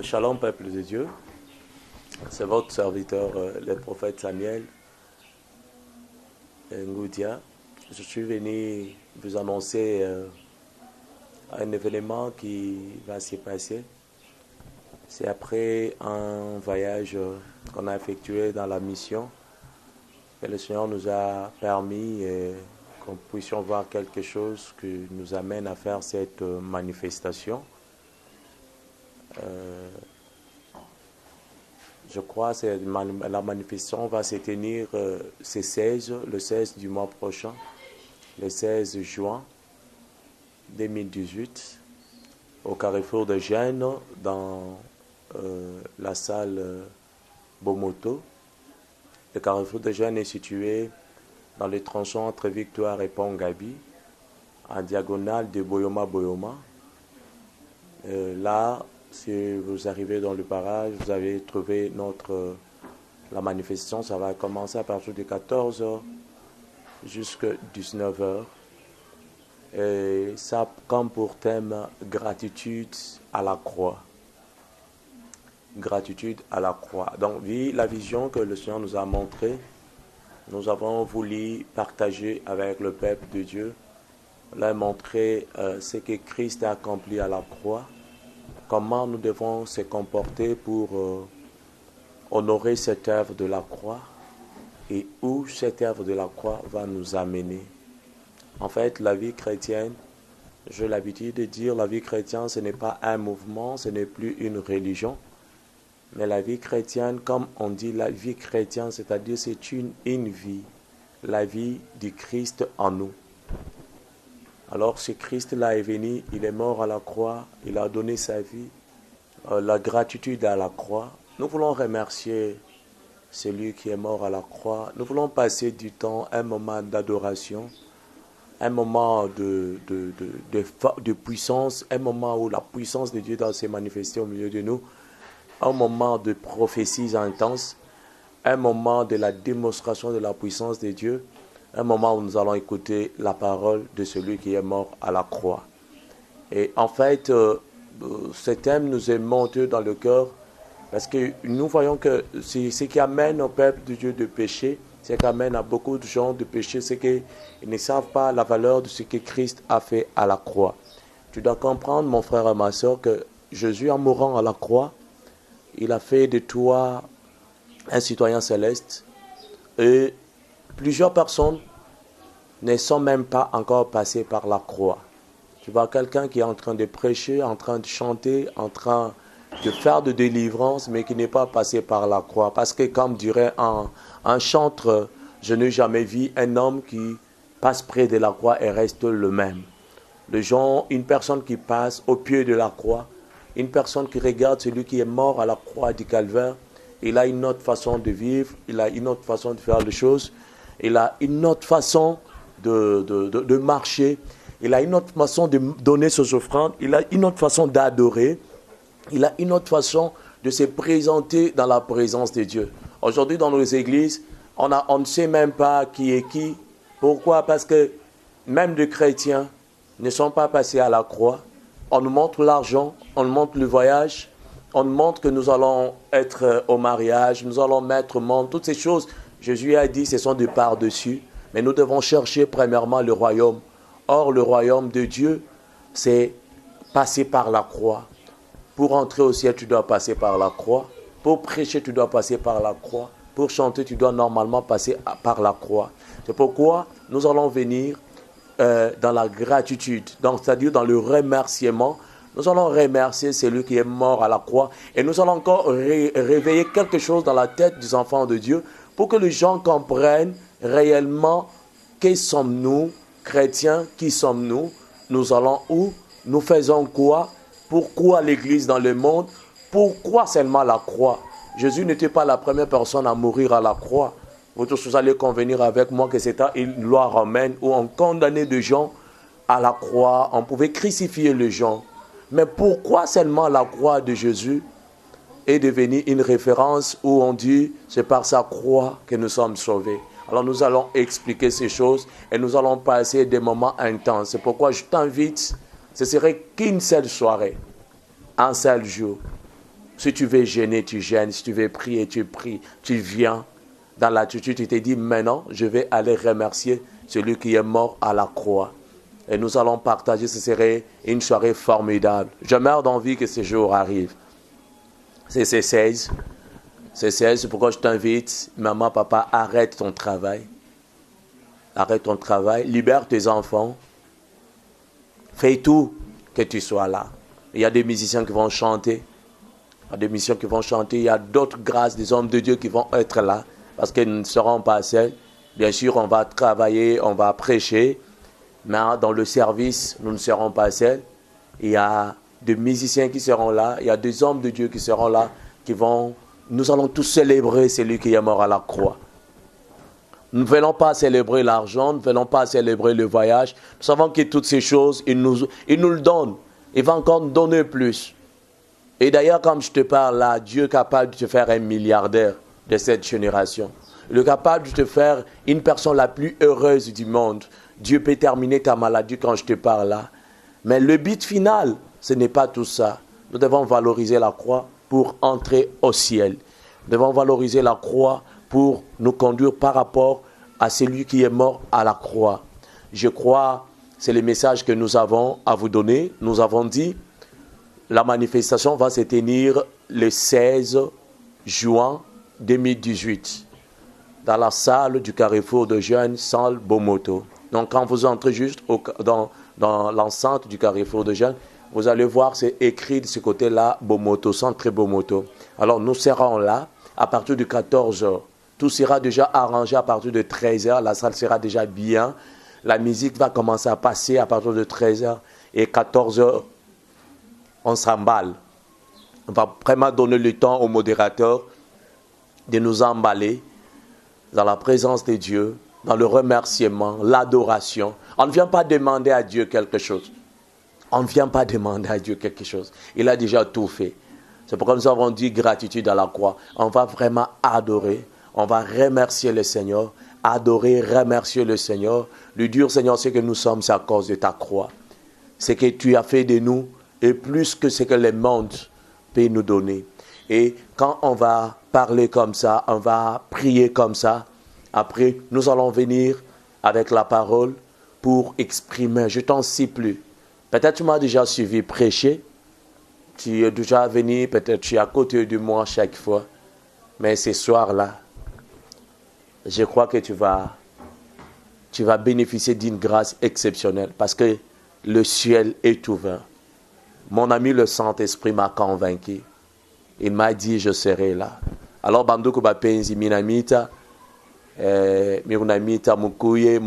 Shalom, peuple de Dieu. C'est votre serviteur, le prophète Samuel Ngoudia. Je suis venu vous annoncer un événement qui va s'y passer. C'est après un voyage qu'on a effectué dans la mission que le Seigneur nous a permis qu'on puissions voir quelque chose qui nous amène à faire cette manifestation. Je crois que la manifestation va se tenir le 16 du mois prochain, le 16 juin 2018, au carrefour de Gênes, dans la salle Bomoto. Le carrefour de Gênes est situé dans le tronçon entre Victoire et Pont-Gabi, en diagonale de Boyoma-Boyoma. Là, si vous arrivez dans le barrage, vous avez trouvé la manifestation. Ça va commencer à partir de 14h jusqu'à 19h. Et ça comme pour thème gratitude à la croix. Gratitude à la croix. Donc, vu la vision que le Seigneur nous a montrée, nous avons voulu partager avec le peuple de Dieu, leur montrer ce que Christ a accompli à la croix. Comment nous devons se comporter pour honorer cette œuvre de la croix et où cette œuvre de la croix va nous amener. En fait, la vie chrétienne, j'ai l'habitude de dire, la vie chrétienne, ce n'est pas un mouvement, ce n'est plus une religion. Mais la vie chrétienne, comme on dit la vie chrétienne, c'est-à-dire c'est une vie, la vie du Christ en nous. Alors ce Christ-là est venu, il est mort à la croix, il a donné sa vie, la gratitude à la croix. Nous voulons remercier celui qui est mort à la croix. Nous voulons passer du temps, un moment d'adoration, un moment de puissance, un moment où la puissance de Dieu doit se manifester au milieu de nous, un moment de prophéties intenses, un moment de la démonstration de la puissance de Dieu, un moment où nous allons écouter la parole de celui qui est mort à la croix. Et en fait, ce thème nous est monté dans le cœur parce que nous voyons que ce qui amène au peuple de Dieu de pécher, ce qui amène à beaucoup de gens de pécher, c'est qu'ils ne savent pas la valeur de ce que Christ a fait à la croix. Tu dois comprendre, mon frère et ma soeur, que Jésus, en mourant à la croix, il a fait de toi un citoyen céleste. Et plusieurs personnes ne sont même pas encore passées par la croix. Tu vois quelqu'un qui est en train de prêcher, en train de chanter, en train de faire de délivrance, mais qui n'est pas passé par la croix. Parce que comme dirait un chantre, je n'ai jamais vu un homme qui passe près de la croix et reste le même. Une personne qui passe au pied de la croix, une personne qui regarde celui qui est mort à la croix du Calvaire, il a une autre façon de vivre, il a une autre façon de faire les choses, il a une autre façon de marcher, il a une autre façon de donner ses offrandes, il a une autre façon d'adorer, il a une autre façon de se présenter dans la présence de Dieu. Aujourd'hui, dans nos églises, on ne sait même pas qui est qui. Pourquoi? Parce que même les chrétiens ne sont pas passés à la croix. On nous montre l'argent, on nous montre le voyage, on nous montre que nous allons être au mariage, nous allons mettre au monde, toutes ces choses. Jésus a dit, ce sont des par-dessus, mais nous devons chercher premièrement le royaume. Or, le royaume de Dieu, c'est passer par la croix. Pour entrer au ciel, tu dois passer par la croix. Pour prêcher, tu dois passer par la croix. Pour chanter, tu dois normalement passer par la croix. C'est pourquoi nous allons venir dans la gratitude, donc c'est-à-dire dans le remerciement. Nous allons remercier celui qui est mort à la croix et nous allons encore réveiller quelque chose dans la tête des enfants de Dieu pour que les gens comprennent réellement qui sommes-nous, chrétiens, qui sommes-nous, nous allons où, nous faisons quoi, pourquoi l'Église dans le monde, pourquoi seulement la croix. Jésus n'était pas la première personne à mourir à la croix. Vous tous vous allez convenir avec moi que c'était une loi romaine où on condamnait des gens à la croix, on pouvait crucifier les gens. Mais pourquoi seulement la croix de Jésus est devenue une référence où on dit c'est par sa croix que nous sommes sauvés? Alors nous allons expliquer ces choses et nous allons passer des moments intenses. C'est pourquoi je t'invite, ce serait qu'une seule soirée, un seul jour. Si tu veux gêner, tu gênes. Si tu veux prier, tu pries. Tu viens dans l'attitude, tu te dis, maintenant, je vais aller remercier celui qui est mort à la croix. Et nous allons partager, ce serait une soirée formidable. Je meurs d'envie que ce jour arrive. C'est 16. C'est 16, c'est pourquoi je t'invite, maman, papa, arrête ton travail. Arrête ton travail, libère tes enfants. Fais tout que tu sois là. Il y a des musiciens qui vont chanter. Il y a des musiciens qui vont chanter. Il y a d'autres grâces, des hommes de Dieu qui vont être là. Parce qu'ils ne seront pas seuls. Bien sûr, on va travailler, on va prêcher. Mais dans le service, nous ne serons pas seuls. Il y a des musiciens qui seront là. Il y a des hommes de Dieu qui seront là. Nous allons tous célébrer celui qui est mort à la croix. Nous ne venons pas célébrer l'argent, nous ne venons pas célébrer le voyage. Nous savons que toutes ces choses, il nous le donne. Il va encore nous donner plus. Et d'ailleurs, comme je te parle là, Dieu est capable de te faire un milliardaire de cette génération. Il est capable de te faire une personne la plus heureuse du monde. Dieu peut terminer ta maladie quand je te parle là. Mais le but final, ce n'est pas tout ça. Nous devons valoriser la croix pour entrer au ciel. Nous devons valoriser la croix pour nous conduire par rapport à celui qui est mort à la croix. Je crois, c'est le message que nous avons à vous donner. Nous avons dit, la manifestation va se tenir le 16 juin 2018 dans la salle du Carrefour de Jeunes, salle Bomoto. Donc quand vous entrez juste dans l'enceinte du Carrefour de Jeunes, vous allez voir, c'est écrit de ce côté-là, Bomoto, centre Bomoto. Alors nous serons là à partir de 14h. Tout sera déjà arrangé à partir de 13h. La salle sera déjà bien. La musique va commencer à passer à partir de 13h. Et 14h, on s'emballe. On va vraiment donner le temps au modérateur de nous emballer dans la présence de Dieu, dans le remerciement, l'adoration. On ne vient pas demander à Dieu quelque chose. On ne vient pas demander à Dieu quelque chose. Il a déjà tout fait. C'est pourquoi nous avons dit gratitude à la croix. On va vraiment adorer. On va remercier le Seigneur. Adorer, remercier le Seigneur. Lui dire, Seigneur, ce que nous sommes, c'est à cause de ta croix. Ce que tu as fait de nous est plus que ce que le monde peut nous donner. Et quand on va parler comme ça, on va prier comme ça, après, nous allons venir avec la parole pour exprimer. Je t'en supplie. Peut-être tu m'as déjà suivi prêcher. Tu es déjà venu, peut-être tu es à côté de moi chaque fois. Mais ce soir-là, je crois que tu vas bénéficier d'une grâce exceptionnelle parce que le ciel est ouvert. Mon ami le Saint-Esprit m'a convaincu. Il m'a dit, je serai là. Alors, Banduku Bapenzi, Minamita, Mirunamita, Mukuye,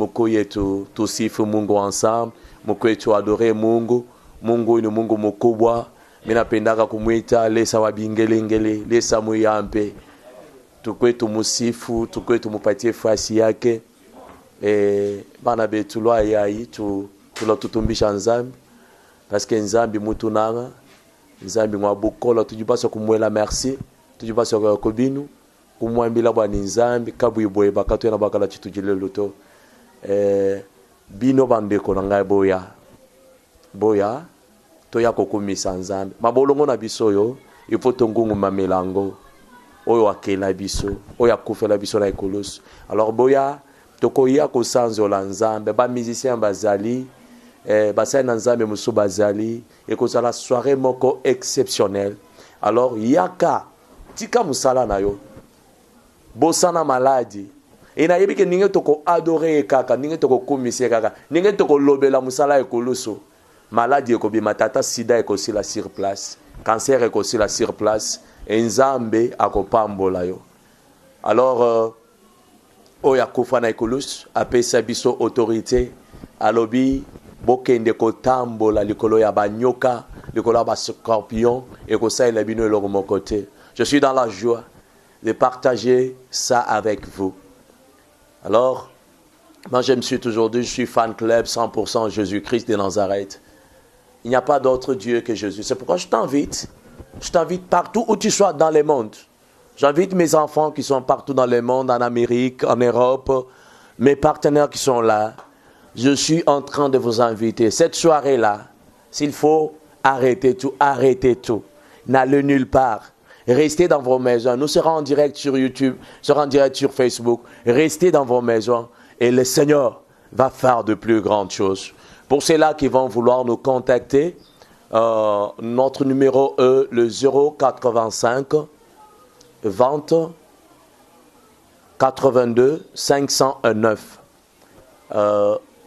tu sifu Mungu ensemble, Mukuye, tu adorer Mungu, Mungu ni Mungu mukubwa, minapendaka kumwita, lesa wabingelengele, lesa muyampe, tukwe tumusifu, tukwe tumupatie fasi yake, bana betulwa yayi, tulotutumbisha nzambi, parce que nzambi mutunanga, nzambi mwabukola, tujipasa kumwela merci, tujipasa kwa kobinu, kumwambila bwa nzambi, kabu iboye bakatu yana bakala chitujile luto, bino bandeko na ngai boya, toya kokumisa nzambi. Mabolongo na biso yo, ifo tongungu mamelango, oyo akela biso, oyo akufela biso na ekoloso. Alors boya, tokoya kosanzola nzambe, ba musicien bazali, basai na nzambe musu bazali, ekozala soirée moko exceptionnelle. Alors yaka, tika musala na yo, bosana maladi, inayebi ke ninge toko adore kaka, ninge toko kumise kaka, ninge toko lobela musala ekoloso. Maladie ekobima tata sida ekosila sur place, cancer ekosila sur place, nzambe akopambola yo. Alors oya kufa na ekoloso apesa biso autorité alobi bokende kotambola likolo ya banyoka, likolo ya ba scorpion ekosaila bino eloko moko te. Je suis dans la joie de partager ça avec vous. Alors, moi je me suis toujours dit, je suis fan club 100% Jésus-Christ de Nazareth. Il n'y a pas d'autre Dieu que Jésus. C'est pourquoi je t'invite partout où tu sois dans le monde. J'invite mes enfants qui sont partout dans le monde, en Amérique, en Europe, mes partenaires qui sont là. Je suis en train de vous inviter. Cette soirée-là, s'il faut arrêter tout, n'allez nulle part. Restez dans vos maisons. Nous serons en direct sur YouTube, nous serons en direct sur Facebook. Restez dans vos maisons et le Seigneur va faire de plus grandes choses. Pour ceux-là qui vont vouloir nous contacter, notre numéro est le 085 20 82 509.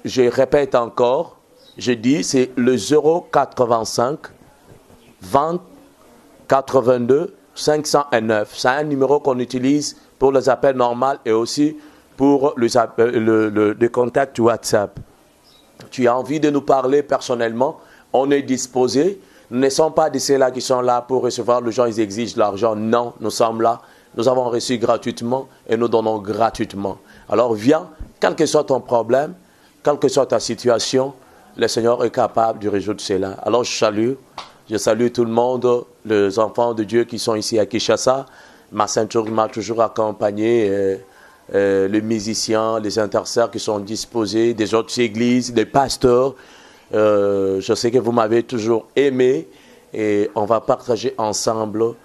Je répète encore, je dis c'est le 085 20 82 509. C'est un numéro qu'on utilise pour les appels normaux et aussi pour le contact WhatsApp. Tu as envie de nous parler personnellement, on est disposé. Nous ne sommes pas de ceux-là qui sont là pour recevoir les gens, ils exigent l'argent. Non, nous sommes là. Nous avons reçu gratuitement et nous donnons gratuitement. Alors viens, quel que soit ton problème, quelle que soit ta situation, le Seigneur est capable de résoudre cela. Alors je salue tout le monde, les enfants de Dieu qui sont ici à Kinshasa. Ma ceinture m'a toujours accompagné, les musiciens, les intercesseurs qui sont disposés, des autres églises, des pasteurs. Je sais que vous m'avez toujours aimé et on va partager ensemble.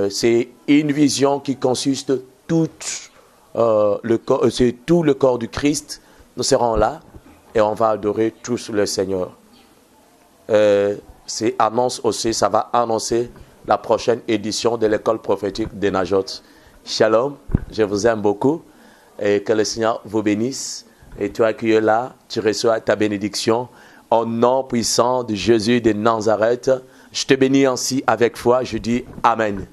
C'est une vision qui consiste tout le corps du Christ. Nous serons là et on va adorer tous le Seigneur. C'est annonce aussi, ça va annoncer la prochaine édition de l'école prophétique de Najot. Shalom, je vous aime beaucoup et que le Seigneur vous bénisse. Et toi qui es là, tu reçois ta bénédiction. Au nom puissant de Jésus de Nazareth, je te bénis ainsi avec foi, je dis Amen.